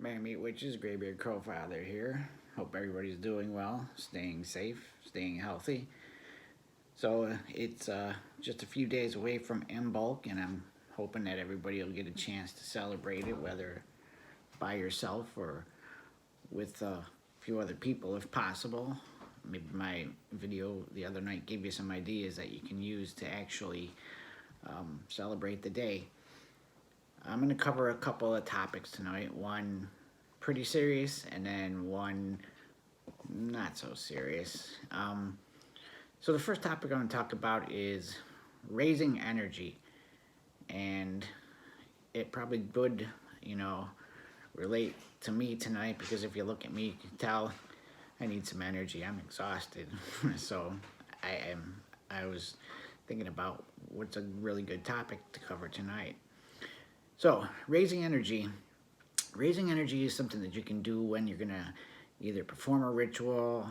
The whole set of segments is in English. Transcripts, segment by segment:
Man Meat Witches, Graybeard Crowfather here. Hope everybody's doing well, staying safe, staying healthy. It's just a few days away from M Bulk, and I'm hoping that everybody will get a chance to celebrate it, whether by yourself or with a few other people if possible. Maybe my video the other night gave you some ideas that you can use to actually celebrate the day. I'm going to cover a couple of topics tonight. One pretty serious, and then one not so serious. So the first topic I'm going to talk about is raising energy, and it probably would, relate to me tonight because if you look at me, you can tell I need some energy. I'm exhausted, so I was thinking about what's a really good topic to cover tonight. So, raising energy. Raising energy is something that you can do when you're going to either perform a ritual,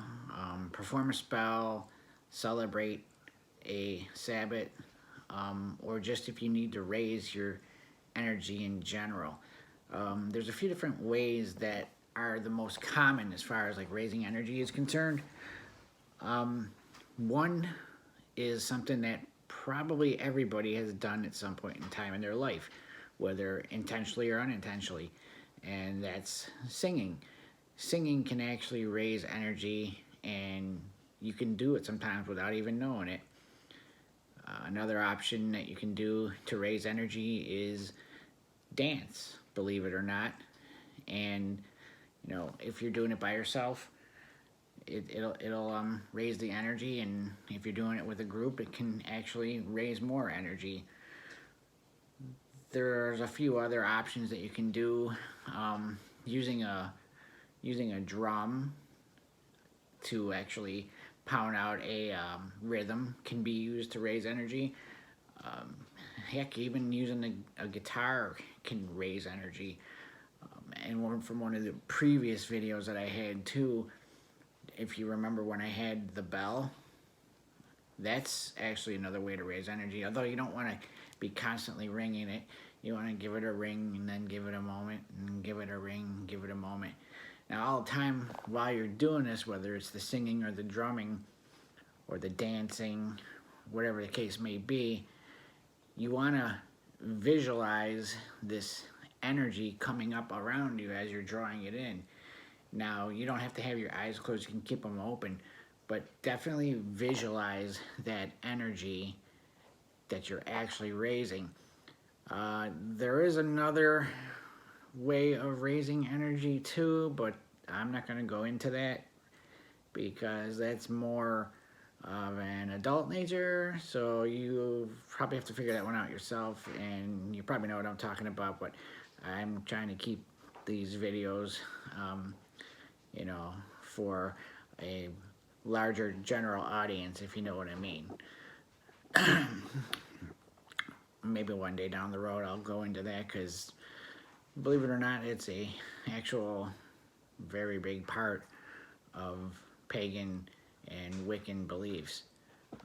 perform a spell, celebrate a Sabbath, or just if you need to raise your energy in general. There's a few different ways that are the most common as far as like raising energy is concerned. One is something that probably everybody has done at some point in time in their life, whether intentionally or unintentionally, and that's singing. Singing can actually raise energy, and you can do it sometimes without even knowing it. Another option that you can do to raise energy is dance, believe it or not. And if you're doing it by yourself, it'll raise the energy, and if you're doing it with a group, it can actually raise more energy. There's a few other options that you can do. Using a drum to actually pound out a rhythm can be used to raise energy. Heck, even using a guitar can raise energy. And from one of the previous videos that I had too, if you remember when I had the bell, that's actually another way to raise energy. Although you don't want to be constantly ringing it. You want to give it a ring and then give it a moment and give it a ring, give it a moment. Now all the time while you're doing this, whether it's the singing or the drumming or the dancing, whatever the case may be, you want to visualize this energy coming up around you as you're drawing it in. Now, you don't have to have your eyes closed, you can keep them open, but definitely visualize that energy that you're actually raising. There is another way of raising energy too, but I'm not going to go into that because that's more of an adult nature, so you probably have to figure that one out yourself, and you probably know what I'm talking about, but I'm trying to keep these videos for a larger general audience, if you know what I mean. Maybe one day down the road I'll go into that, because believe it or not, it's a actual very big part of pagan and Wiccan beliefs.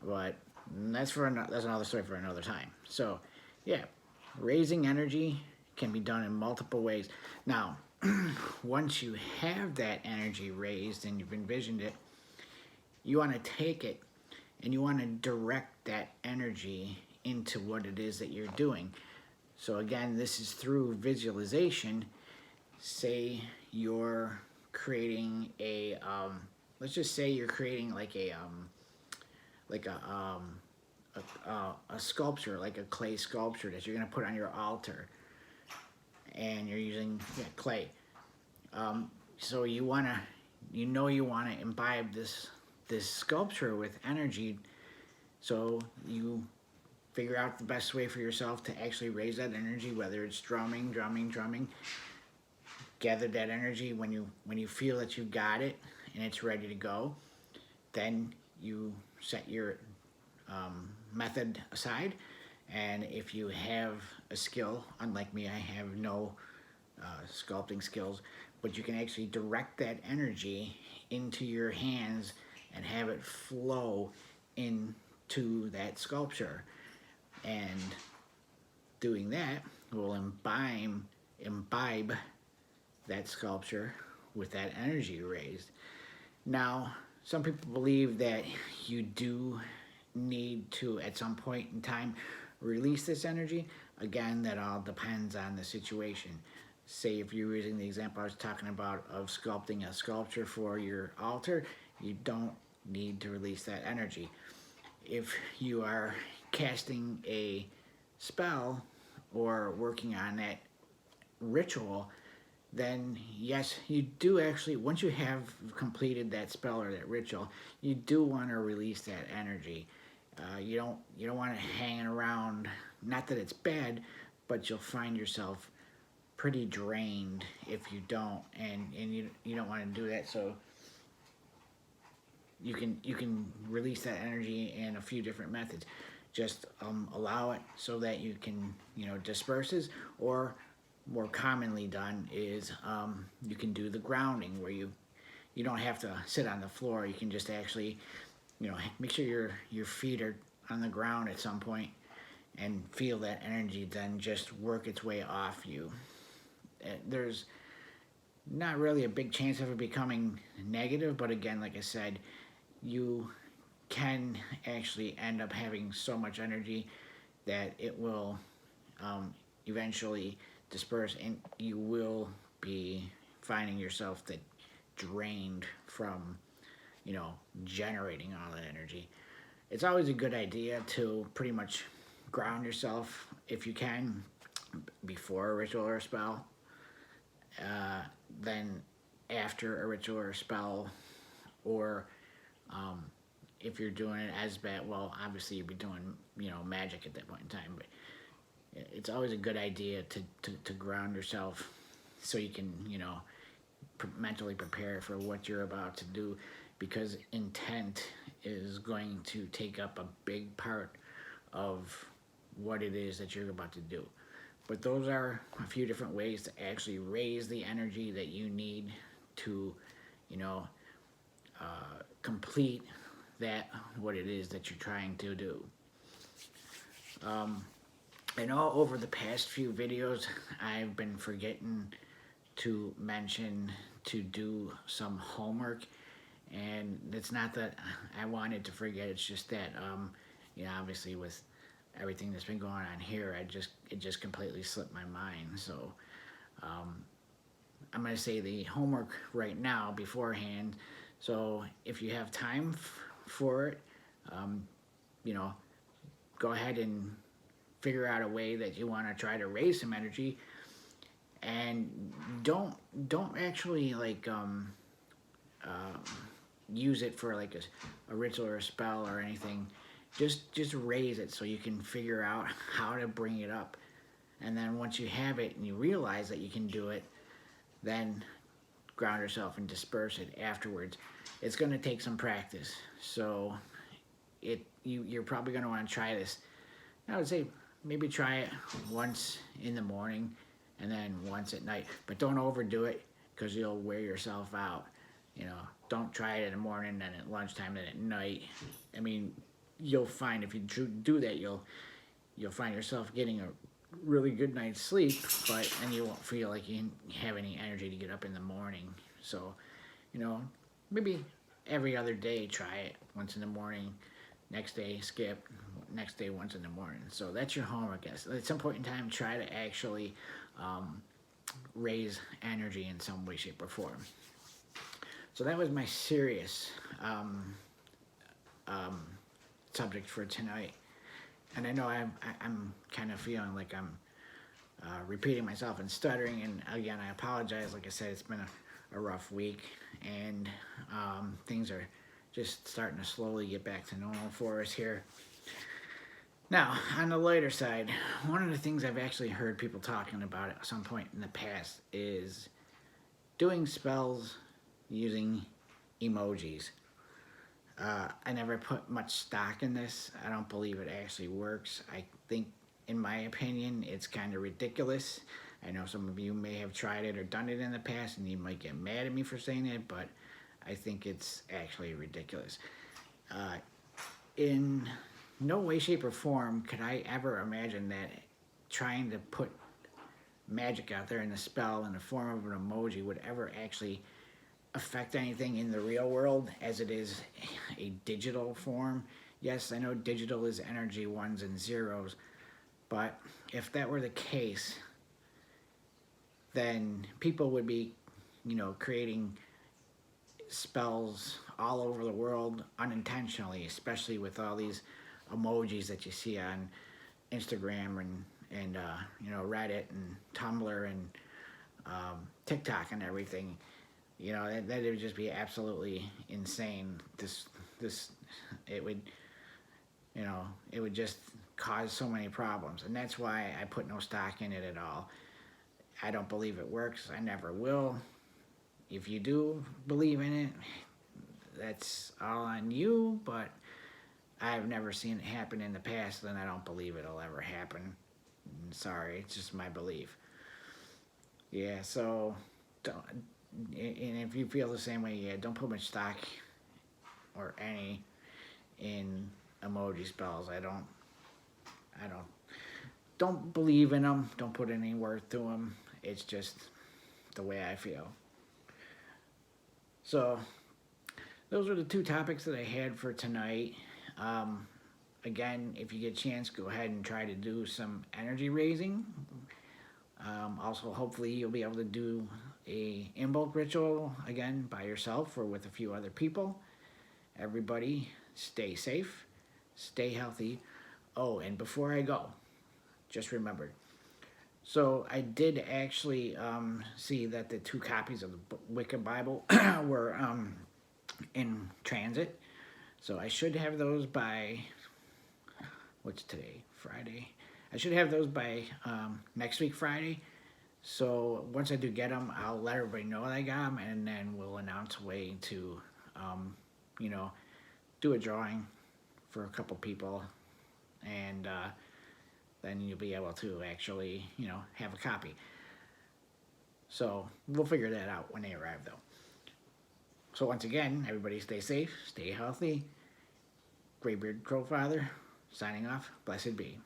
But that's another story for another time. So yeah, raising energy can be done in multiple ways. Now, once you have that energy raised and you've envisioned it, you want to take it and you want to direct that energy into what it is that you're doing. So again, this is through visualization. Say you're creating a, let's just say you're creating like a sculpture, like a clay sculpture that you're going to put on your altar, and you're using clay. So you want to imbibe this sculpture with energy, so you figure out the best way for yourself to actually raise that energy, whether it's drumming. Gather that energy. When you feel that you got it and it's ready to go, then you set your method aside. And if you have a skill, unlike me, I have no sculpting skills, but you can actually direct that energy into your hands and have it flow into that sculpture. And doing that will imbibe that sculpture with that energy raised. Now, some people believe that you do need to, at some point in time, release this energy. Again, that all depends on the situation. Say if you're using the example I was talking about of sculpting a sculpture for your altar, you don't need to release that energy. If you are casting a spell or working on that ritual, then yes, you do actually, once you have completed that spell or that ritual, you do want to release that energy. You don't want it hanging around. Not that it's bad, but you'll find yourself pretty drained if you don't, and you don't want to do that. So you can release that energy in a few different methods. Just allow it so that you can disperse it, or more commonly done is you can do the grounding where you don't have to sit on the floor. You can just actually make sure your feet are on the ground at some point and feel that energy then just work its way off you. There's not really a big chance of it becoming negative, but again, like I said, you can actually end up having so much energy that it will eventually disperse, and you will be finding yourself that drained from generating all that energy. It's always a good idea to pretty much ground yourself if you can before a ritual or a spell, then after a ritual or a spell, or if you're doing it as bad, well, obviously you'd be doing magic at that point in time. But it's always a good idea to ground yourself so you can mentally prepare for what you're about to do, because intent is going to take up a big part of what it is that you're about to do. But those are a few different ways to actually raise the energy that you need to complete that what it is that you're trying to do. I know over the past few videos I've been forgetting to mention to do some homework, and it's not that I wanted to forget. It's just that obviously with everything that's been going on here, it just completely slipped my mind. So I'm going to say the homework right now beforehand. So if you have time for it, go ahead and figure out a way that you want to try to raise some energy, and don't actually use it for like a ritual or a spell or anything. Just raise it so you can figure out how to bring it up, and then once you have it and you realize that you can do it, then ground yourself and disperse it afterwards. It's going to take some practice, so you're probably going to want to try this. I would say maybe try it once in the morning and then once at night, but don't overdo it because you'll wear yourself out. Don't try it in the morning, then at lunchtime, then at night. I mean, you'll find if you do that, you'll find yourself getting a really good night's sleep, and you won't feel like you have any energy to get up in the morning. So, maybe every other day try it once in the morning. Next day skip. Next day once in the morning. So that's your homework. At some point in time, try to actually raise energy in some way, shape, or form. So that was my serious subject for tonight. And I know I'm kind of feeling like I'm repeating myself and stuttering. And again, I apologize. Like I said, it's been a rough week, and things are just starting to slowly get back to normal for us here. Now, on the lighter side, one of the things I've actually heard people talking about at some point in the past is doing spells using emojis. I never put much stock in this. I don't believe it actually works. I think, in my opinion, it's kind of ridiculous. I know some of you may have tried it or done it in the past, and you might get mad at me for saying it, but I think it's actually ridiculous. In no way, shape, or form could I ever imagine that trying to put magic out there and the spell in the form of an emoji would ever actually affect anything in the real world as it is a digital form. Yes, I know digital is energy, ones and zeros, but if that were the case, then people would be, creating spells all over the world unintentionally, especially with all these emojis that you see on Instagram and Reddit and Tumblr and TikTok and everything. That would just be absolutely insane. This it would it would just cause so many problems, and that's why I put no stock in it at all. I don't believe it works. I never will. If you do believe in it, that's all on you, but I've never seen it happen in the past, and I don't believe it'll ever happen. Sorry, it's just my belief. Yeah, so don't, and if you feel the same way, yeah, don't put much stock or any in emoji spells. I don't believe in them. Don't put any worth to them. It's just the way I feel. So those are the two topics that I had for tonight. Again, if you get a chance, go ahead and try to do some energy raising. Also, hopefully, you'll be able to do a in-bulk ritual again by yourself or with a few other people. Everybody, stay safe, stay healthy. Oh, and before I go, just remembered. So I did actually see that the 2 copies of the Wicca Bible were in transit. So I should have those by, what's today? Friday. I should have those by next week, Friday. So once I do get them, I'll let everybody know that I got them, and then we'll announce a way to, do a drawing for a couple people, and then you'll be able to actually, have a copy. So we'll figure that out when they arrive, though. So once again, everybody stay safe, stay healthy. Graybeard Crowfather, signing off. Blessed be.